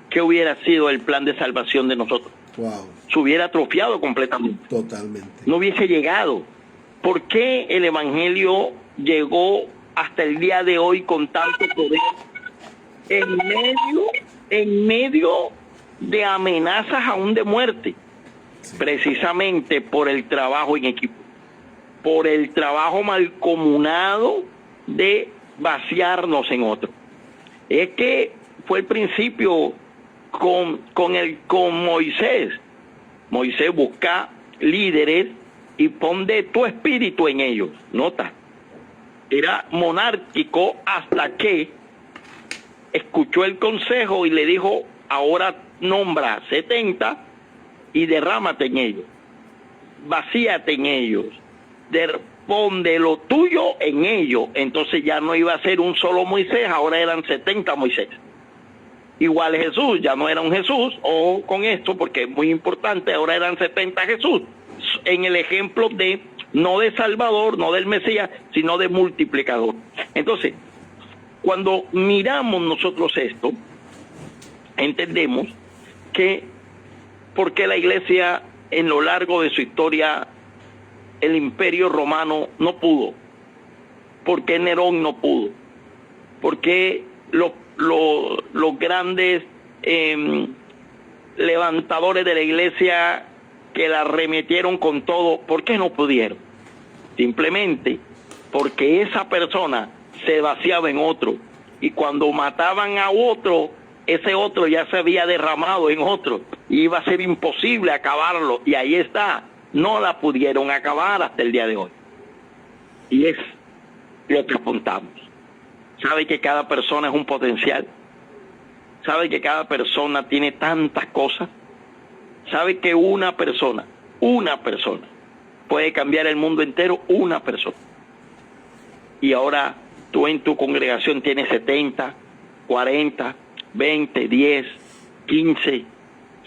¿qué hubiera sido el plan de salvación de nosotros? Wow. Se hubiera atrofiado completamente. Totalmente. No hubiese llegado. ¿Por qué el evangelio llegó hasta el día de hoy con tanto poder en medio de amenazas aún de muerte? Sí. Precisamente por el trabajo en equipo, por el trabajo mancomunado de vaciarnos en otro. Es que fue el principio con Moisés. Moisés busca líderes y pon de tu espíritu en ellos. Nota, era monárquico hasta que escuchó el consejo y le dijo: ahora nombra 70 y derrámate en ellos, vacíate en ellos, pon de lo tuyo en ellos. Entonces ya no iba a ser un solo Moisés, ahora eran 70 Moisés. Igual Jesús, ya no era un Jesús, ojo con esto porque es muy importante, ahora eran 70 Jesús, en el ejemplo de, no de Salvador, no del Mesías, sino de multiplicador. Entonces, cuando miramos nosotros esto, entendemos que porque la iglesia en lo largo de su historia, el imperio romano no pudo, porque Nerón no pudo, porque los grandes levantadores de la iglesia que la arremetieron con todo, ¿por qué no pudieron? Simplemente porque esa persona se vaciaba en otro, y cuando mataban a otro, ese otro ya se había derramado en otro, y iba a ser imposible acabarlo, y ahí está, no la pudieron acabar hasta el día de hoy. Y es lo que apuntamos. Sabe que cada persona es un potencial, sabe que cada persona tiene tantas cosas, sabe que una persona puede cambiar el mundo entero, una persona. Y ahora tú en tu congregación tienes 70, 40, 20, 10, 15,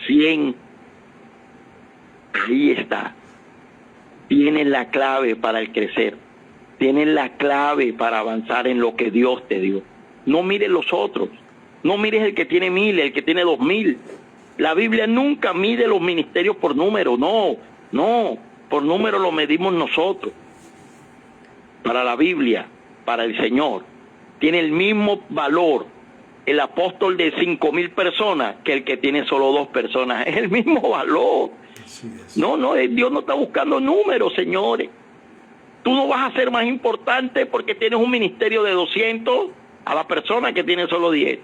100. Ahí está. Tienes la clave para el crecer. Tienes la clave para avanzar en lo que Dios te dio. No mires los otros. No mires el que tiene 1000, el que tiene 2000. La Biblia nunca mide los ministerios por número. No. Por número lo medimos nosotros. Para la Biblia, para el Señor, tiene el mismo valor el apóstol de 5000 personas que el que tiene solo 2 personas. Es el mismo valor. Sí, no, Dios no está buscando números, señores. Tú no vas a ser más importante porque tienes un ministerio de 200 a la persona que tiene solo 10.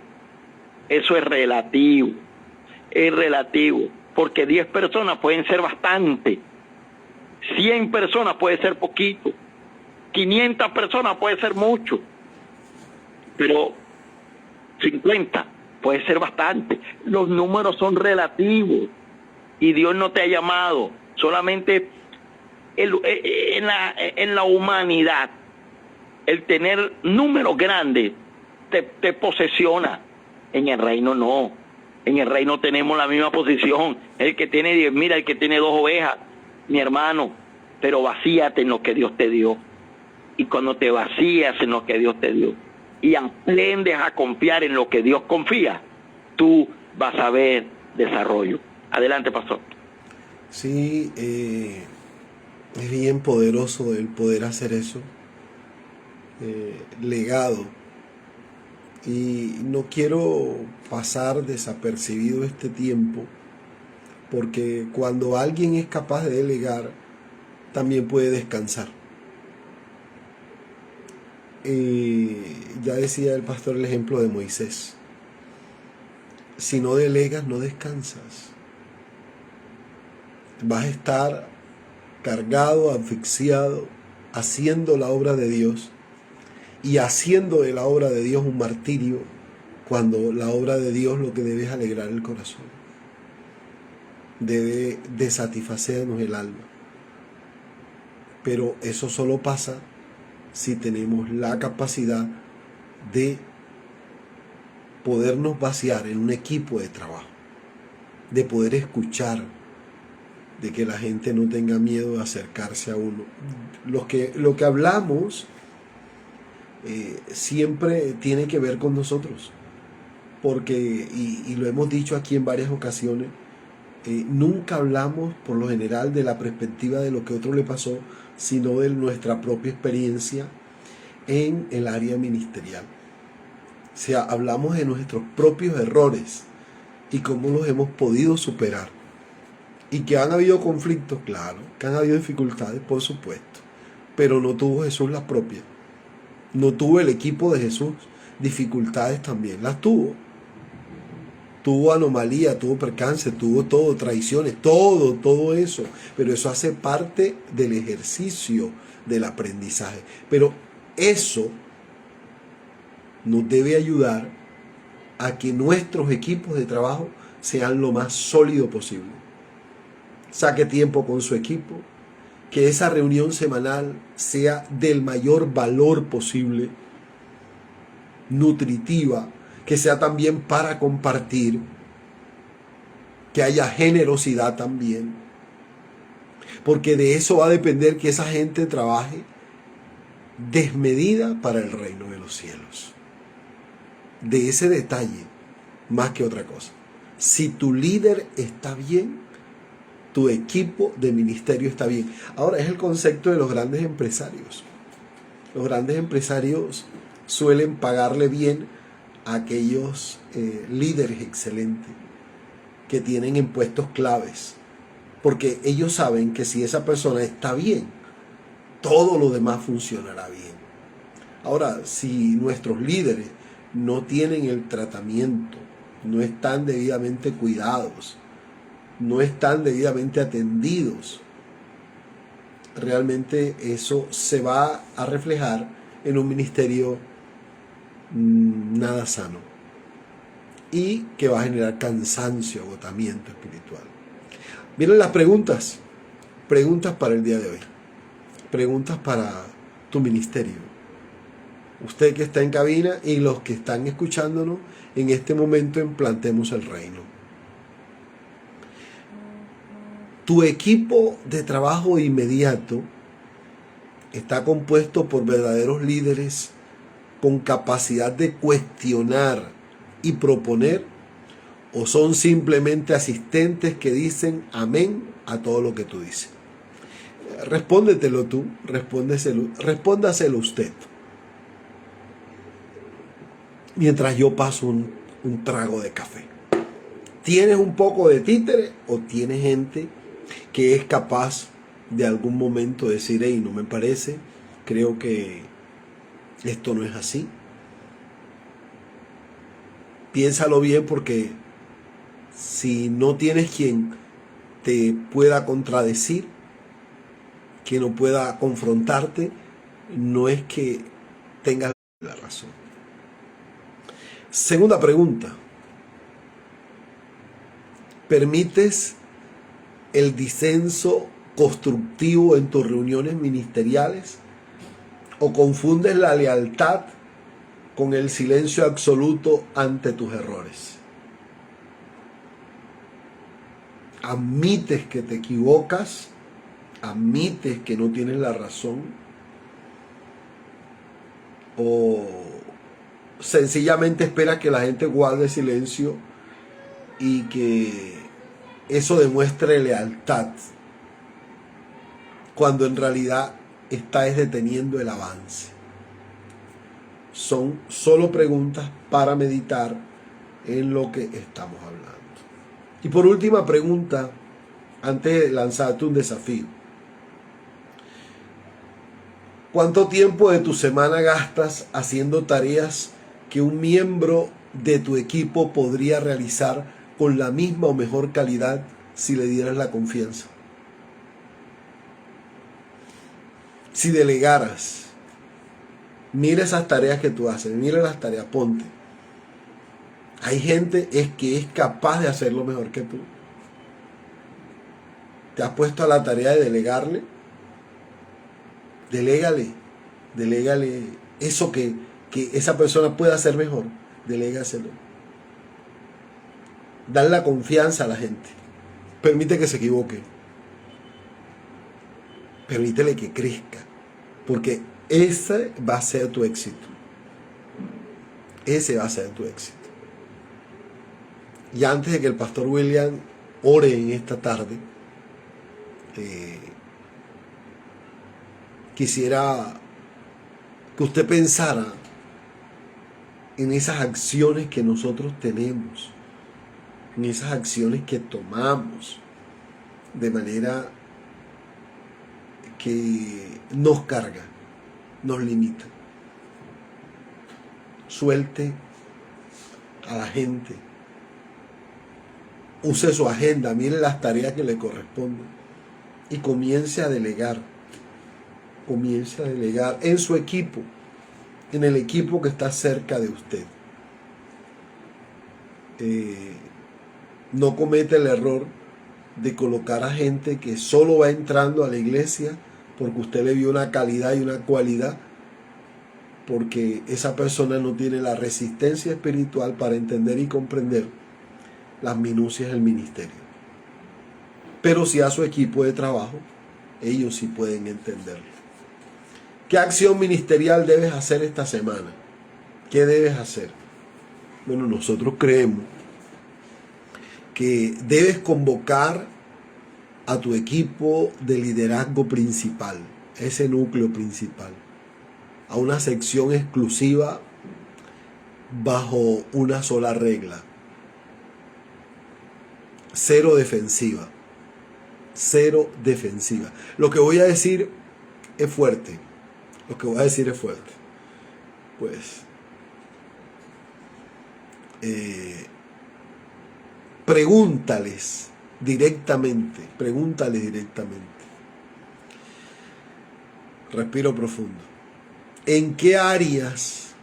Eso es relativo. Es relativo. Porque 10 personas pueden ser bastante. 100 personas puede ser poquito. 500 personas puede ser mucho. Pero 50 puede ser bastante. Los números son relativos. Y Dios no te ha llamado solamente en la humanidad. El tener números grandes te posesiona. En el reino no. En el reino tenemos la misma posición. El que tiene 10, mira, el que tiene 2 ovejas, mi hermano, pero vacíate en lo que Dios te dio. Y cuando te vacías en lo que Dios te dio y aprendes a confiar en lo que Dios confía, tú vas a ver desarrollo. Adelante, pastor. Sí, es bien poderoso el poder hacer eso. Legado. Y no quiero pasar desapercibido este tiempo, porque cuando alguien es capaz de delegar, también puede descansar. Ya decía el pastor el ejemplo de Moisés. Si no delegas, no descansas. Vas a estar cargado, asfixiado, haciendo la obra de Dios y haciendo de la obra de Dios un martirio, cuando la obra de Dios lo que debe es alegrar el corazón, debe de satisfacernos el alma. Pero eso solo pasa si tenemos la capacidad de podernos vaciar en un equipo de trabajo, de poder escuchar, de que la gente no tenga miedo de acercarse a uno. Lo que hablamos siempre tiene que ver con nosotros, porque, y lo hemos dicho aquí en varias ocasiones, nunca hablamos por lo general de la perspectiva de lo que a otro le pasó, sino de nuestra propia experiencia en el área ministerial. O sea, hablamos de nuestros propios errores y cómo los hemos podido superar. Y que han habido conflictos, claro, que han habido dificultades, por supuesto, pero no tuvo Jesús las propias. No tuvo el equipo de Jesús dificultades también, las tuvo. Tuvo anomalía, tuvo percance, tuvo todo, traiciones, todo eso. Pero eso hace parte del ejercicio del aprendizaje. Pero eso nos debe ayudar a que nuestros equipos de trabajo sean lo más sólido posible. Saque tiempo con su equipo, que esa reunión semanal sea del mayor valor posible, nutritiva, que sea también para compartir, que haya generosidad también, porque de eso va a depender que esa gente trabaje desmedida para el reino de los cielos. De ese detalle, más que otra cosa. Si tu líder está bien, tu equipo de ministerio está bien. Ahora es el concepto de los grandes empresarios. Los grandes empresarios suelen pagarle bien a aquellos líderes excelentes que tienen en puestos claves, porque ellos saben que si esa persona está bien, todo lo demás funcionará bien. Ahora, si nuestros líderes no tienen el tratamiento, no están debidamente cuidados, no están debidamente atendidos, realmente eso se va a reflejar en un ministerio nada sano y que va a generar cansancio, agotamiento espiritual. Vienen las preguntas para el día de hoy, preguntas para tu ministerio. Usted que está en cabina y los que están escuchándonos en este momento en Plantemos el Reino. Tu equipo de trabajo inmediato está compuesto por verdaderos líderes con capacidad de cuestionar y proponer, o son simplemente asistentes que dicen amén a todo lo que tú dices. Respóndetelo tú, respóndaselo usted. Mientras yo paso un trago de café. ¿Tienes un poco de títere o tienes gente que es capaz de algún momento decir, hey, no me parece, creo que esto no es así? Piénsalo bien, porque si no tienes quien te pueda contradecir, que no pueda confrontarte, no es que tengas la razón. Segunda pregunta. ¿Permites el disenso constructivo en tus reuniones ministeriales? ¿O confundes la lealtad con el silencio absoluto ante tus errores? admites que te equivocas, admites que no tienes la razón, o sencillamente esperas que la gente guarde silencio y que eso demuestre lealtad, cuando en realidad estás deteniendo el avance. Son solo preguntas para meditar en lo que estamos hablando. Y por última pregunta, antes de lanzarte un desafío: ¿cuánto tiempo de tu semana gastas haciendo tareas que un miembro de tu equipo podría realizar con la misma o mejor calidad si le dieras la confianza? Si delegaras, mira esas tareas que tú haces, mira las tareas, ponte. Hay gente que es capaz de hacerlo mejor que tú. ¿Te has puesto a la tarea de delegarle? Delégale eso que esa persona pueda hacer mejor. Delégaselo. Dale la confianza a la gente. Permite que se equivoque. Permítele que crezca. Porque ese va a ser tu éxito. Ese va a ser tu éxito. Y antes de que el pastor William ore en esta tarde, quisiera que usted pensara en esas acciones que nosotros tenemos, en esas acciones que tomamos de manera que nos carga, nos limita. Suelte a la gente, use su agenda, mire las tareas que le corresponden y comience a delegar. Comience a delegar en su equipo, en el equipo que está cerca de usted. No cometa el error de colocar a gente que solo va entrando a la iglesia porque usted le vio una calidad y una cualidad, porque esa persona no tiene la resistencia espiritual para entender y comprender las minucias del ministerio. Pero si a su equipo de trabajo, ellos sí pueden entenderlo. ¿Qué acción ministerial debes hacer esta semana? ¿Qué debes hacer? Bueno, nosotros creemos que debes convocar a tu equipo de liderazgo principal, ese núcleo principal, a una sección exclusiva bajo una sola regla: cero defensiva. Cero defensiva. Lo que voy a decir es fuerte. Pues pregúntales directamente. Respiro profundo. ¿En qué áreas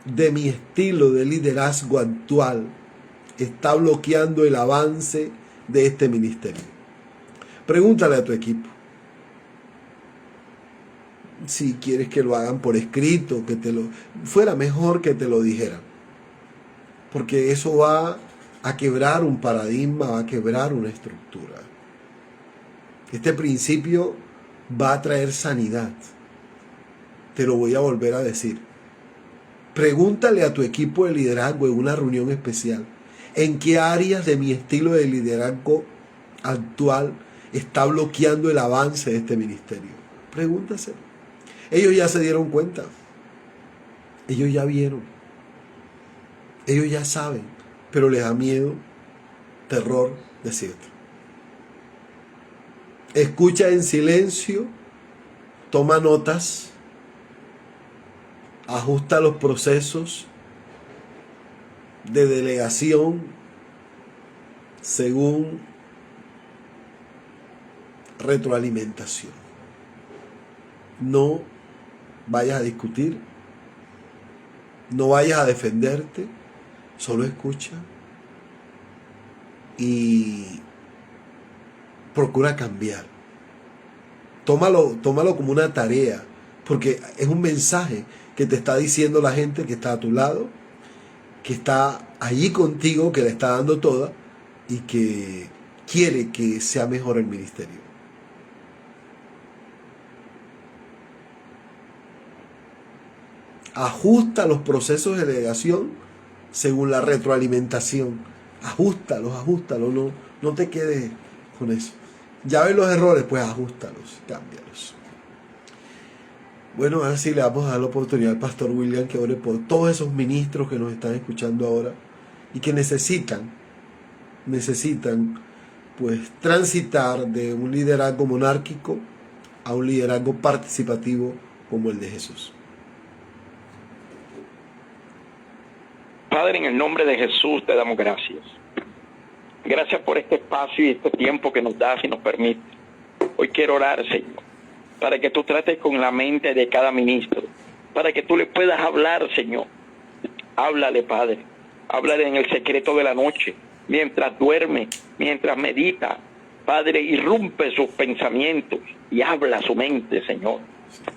de mi estilo de liderazgo actual está bloqueando el avance de este ministerio? Pregúntale a tu equipo. Si quieres que lo hagan por escrito, fuera mejor que te lo dijeran, porque eso va a quebrar un paradigma, va a quebrar una estructura. Este principio va a traer sanidad. Te lo voy a volver a decir. Pregúntale a tu equipo de liderazgo en una reunión especial: ¿en qué áreas de mi estilo de liderazgo actual está bloqueando el avance de este ministerio? Pregúntaselo. Ellos ya se dieron cuenta. Ellos ya vieron. Ellos ya saben. Pero les da miedo, terror decirte. Escucha en silencio. Toma notas. Ajusta los procesos de delegación según retroalimentación. No vayas a discutir, no vayas a defenderte, solo escucha y procura cambiar. Tómalo como una tarea, porque es un mensaje que te está diciendo la gente que está a tu lado, que está allí contigo, que le está dando toda y que quiere que sea mejor el ministerio. Ajusta los procesos de delegación según la retroalimentación. Ajustalos, no te quedes con eso. Ya ves los errores, pues ajustalos, cámbialos. Bueno, ahora sí le vamos a dar la oportunidad al pastor William que ore por todos esos ministros que nos están escuchando ahora y que necesitan pues transitar de un liderazgo monárquico a un liderazgo participativo como el de Jesús. Padre, en el nombre de Jesús te damos gracias. Gracias por este espacio y este tiempo que nos das y nos permite. Hoy quiero orar, Señor, para que tú trates con la mente de cada ministro, para que tú le puedas hablar, Señor. Háblale, Padre. Háblale en el secreto de la noche, mientras duerme, mientras medita. Padre, irrumpe sus pensamientos y habla a su mente, Señor.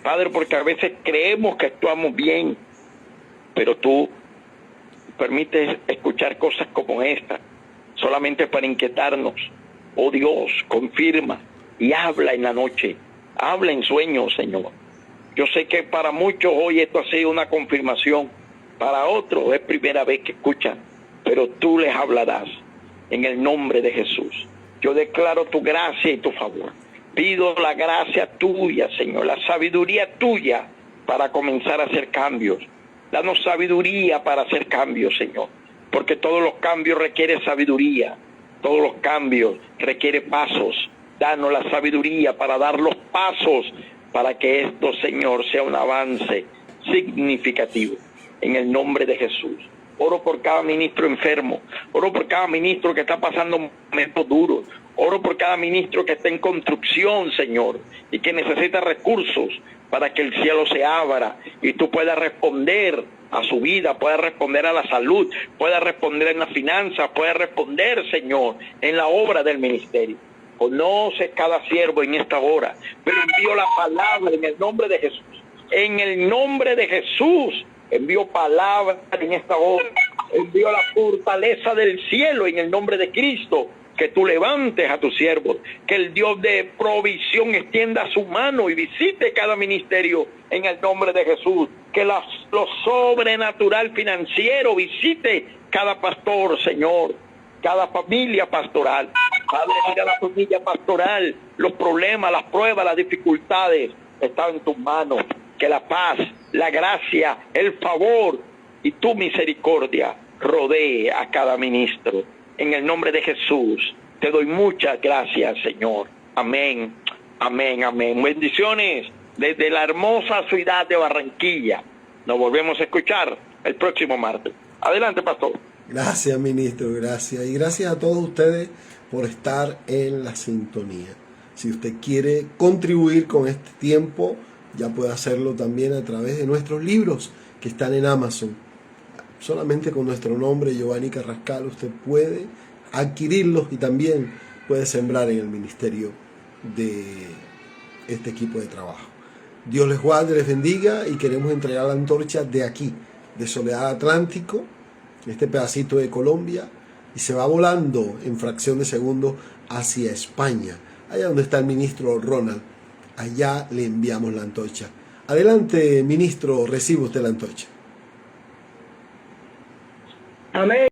Padre, porque a veces creemos que actuamos bien, pero tú permites escuchar cosas como esta, solamente para inquietarnos. Oh Dios, confirma y habla en la noche, habla en sueños, Señor. Yo sé que para muchos hoy esto ha sido una confirmación, para otros es primera vez que escuchan, pero tú les hablarás en el nombre de Jesús. Yo declaro tu gracia y tu favor. Pido la gracia tuya, Señor, la sabiduría tuya para comenzar a hacer cambios. Danos sabiduría para hacer cambios, Señor, porque todos los cambios requieren sabiduría, todos los cambios requieren pasos. Danos la sabiduría para dar los pasos para que esto, Señor, sea un avance significativo. En el nombre de Jesús. Oro por cada ministro enfermo, oro por cada ministro que está pasando momentos duros, oro por cada ministro que está en construcción, Señor, y que necesita recursos para que el cielo se abra y tú puedas responder a su vida, puedas responder a la salud, puedas responder en las finanzas, puedas responder, Señor, en la obra del ministerio. Conoce cada siervo en esta hora, pero envío la palabra en el nombre de Jesús. En el nombre de Jesús, envío palabra en esta hora, envío la fortaleza del cielo en el nombre de Cristo, que tú levantes a tus siervos, que el Dios de provisión extienda su mano y visite cada ministerio en el nombre de Jesús, que lo sobrenatural financiero visite cada pastor, Señor, cada familia pastoral. Padre, mira la familia pastoral, los problemas, las pruebas, las dificultades están en tus manos. Que la paz, la gracia, el favor y tu misericordia rodee a cada ministro. En el nombre de Jesús, te doy muchas gracias, Señor. Amén, amén, amén. Bendiciones desde la hermosa ciudad de Barranquilla. Nos volvemos a escuchar el próximo martes. Adelante, pastor. Gracias, ministro, gracias. Y gracias a todos ustedes por estar en la sintonía. Si usted quiere contribuir con este tiempo, ya puede hacerlo también a través de nuestros libros que están en Amazon. Solamente con nuestro nombre, Giovanni Carrascal, usted puede adquirirlos y también puede sembrar en el ministerio de este equipo de trabajo. Dios les guarde, les bendiga, y queremos entregar la antorcha de aquí, de Soledad Atlántico, este pedacito de Colombia, y se va volando en fracción de segundo hacia España, allá donde está el ministro Ronald. Allá le enviamos la antorcha. Adelante, ministro, recibe usted la antorcha. Amén.